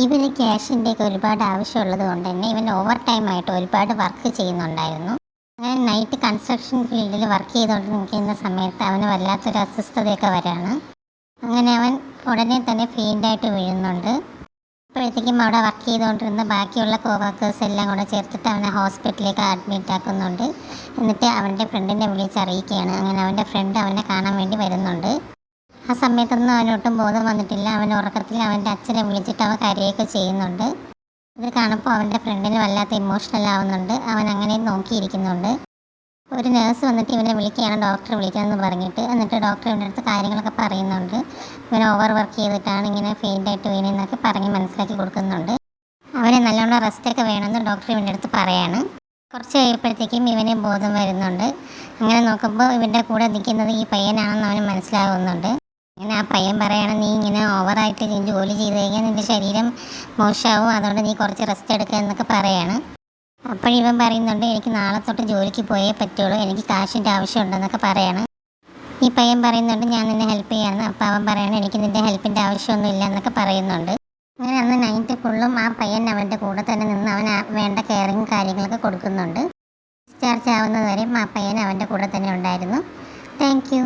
ഇവന് ക്യാഷിൻ്റെയൊക്കെ ഒരുപാട് ആവശ്യമുള്ളത് കൊണ്ട് തന്നെ ഇവൻ ഓവർ ടൈമായിട്ട് ഒരുപാട് വർക്ക് ചെയ്യുന്നുണ്ടായിരുന്നു. അങ്ങനെ നൈറ്റ് കൺസ്ട്രക്ഷൻ ഫീൽഡിൽ വർക്ക് ചെയ്തുകൊണ്ട് നിൽക്കുന്ന സമയത്ത് അവന് വല്ലാത്തൊരു അസ്വസ്ഥതയൊക്കെ വരാണ്. അങ്ങനെ അവൻ ഉടനെ തന്നെ ഫെയിൻ്റായിട്ട് വീഴുന്നുണ്ട്. അപ്പോഴത്തേക്കും അവിടെ വർക്ക് ചെയ്തുകൊണ്ടിരുന്ന ബാക്കിയുള്ള കോവർക്കേഴ്സ് എല്ലാം കൂടെ ചേർത്തിട്ട് അവനെ ഹോസ്പിറ്റലിലേക്ക് അഡ്മിറ്റ് ആക്കുന്നുണ്ട്. എന്നിട്ട് അവൻ്റെ ഫ്രണ്ടിനെ വിളിച്ചറിയിക്കുകയാണ്. അങ്ങനെ അവൻ്റെ ഫ്രണ്ട് അവനെ കാണാൻ വേണ്ടി വരുന്നുണ്ട്. ആ സമയത്തൊന്നും അവനൊട്ടും ബോധം വന്നിട്ടില്ല. അവൻ ഉറക്കത്തിൽ അവൻ്റെ അച്ഛനെ വിളിച്ചിട്ട് അവൻ കരയൊക്കെ ചെയ്യുന്നുണ്ട്. ഇത് കാണുമ്പോൾ അവൻ്റെ ഫ്രണ്ടിന് വല്ലാത്ത ഇമോഷണൽ ആവുന്നുണ്ട്. അവൻ അങ്ങനെ നോക്കിയിരിക്കുന്നുണ്ട്. ഒരു നേഴ്സ് വന്നിട്ട് ഇവനെ വിളിക്കുകയാണ്, ഡോക്ടറെ വിളിക്കാമെന്ന് പറഞ്ഞിട്ട്. എന്നിട്ട് ഡോക്ടർ ഇവൻ്റെ അടുത്ത് കാര്യങ്ങളൊക്കെ പറയുന്നുണ്ട്. ഇവൻ ഓവർ വർക്ക് ചെയ്തിട്ടാണ് ഇങ്ങനെ ഫെയിൻ്റായിട്ട് വീണെന്നൊക്കെ പറഞ്ഞ് മനസ്സിലാക്കി കൊടുക്കുന്നുണ്ട്. അവന് നല്ലോണം റെസ്റ്റൊക്കെ വേണമെന്ന് ഡോക്ടർ ഇവൻ്റെ അടുത്ത് പറയാണ്. കുറച്ച് കഴിയുമ്പോഴത്തേക്കും ഇവന് ബോധം വരുന്നുണ്ട്. അങ്ങനെ നോക്കുമ്പോൾ ഇവൻ്റെ കൂടെ നിൽക്കുന്നത് ഈ പയ്യനാണെന്ന് അവന് മനസ്സിലാകുന്നുണ്ട്. അങ്ങനെ ആ പയ്യൻ പറയാണ്, നീ ഇങ്ങനെ ഓവറായിട്ട് നീ ജോലി ചെയ്ത് കഴിഞ്ഞാൽ നിൻ്റെ ശരീരം മോശമാവും, അതുകൊണ്ട് നീ കുറച്ച് റെസ്റ്റ് എടുക്കുക എന്നൊക്കെ പറയാണ്. അപ്പോഴിവൻ പറയുന്നുണ്ട്, എനിക്ക് നാളെ തൊട്ട് ജോലിക്ക് പോയേ പറ്റുള്ളൂ, എനിക്ക് കാശിൻ്റെ ആവശ്യമുണ്ടെന്നൊക്കെ പറയാണ്. ഈ പയ്യൻ പറയുന്നുണ്ട്, ഞാൻ നിന്നെ ഹെൽപ്പ് ചെയ്യാമെന്ന്. അപ്പോൾ അവൻ പറയാണ്, എനിക്ക് നിൻ്റെ ഹെൽപ്പിൻ്റെ ആവശ്യമൊന്നും ഇല്ല എന്നൊക്കെ പറയുന്നുണ്ട്. അങ്ങനെ അന്ന് നൈറ്റ് ഫുള്ളും ആ പയ്യൻ അവൻ്റെ കൂടെ തന്നെ നിന്ന് അവൻ വേണ്ട കെയറിങ് കാര്യങ്ങളൊക്കെ കൊടുക്കുന്നുണ്ട്. ഡിസ്ചാർജ് ആവുന്നത് വരെയും ആ പയ്യൻ അവൻ്റെ കൂടെ തന്നെ ഉണ്ടായിരുന്നു. Thank you.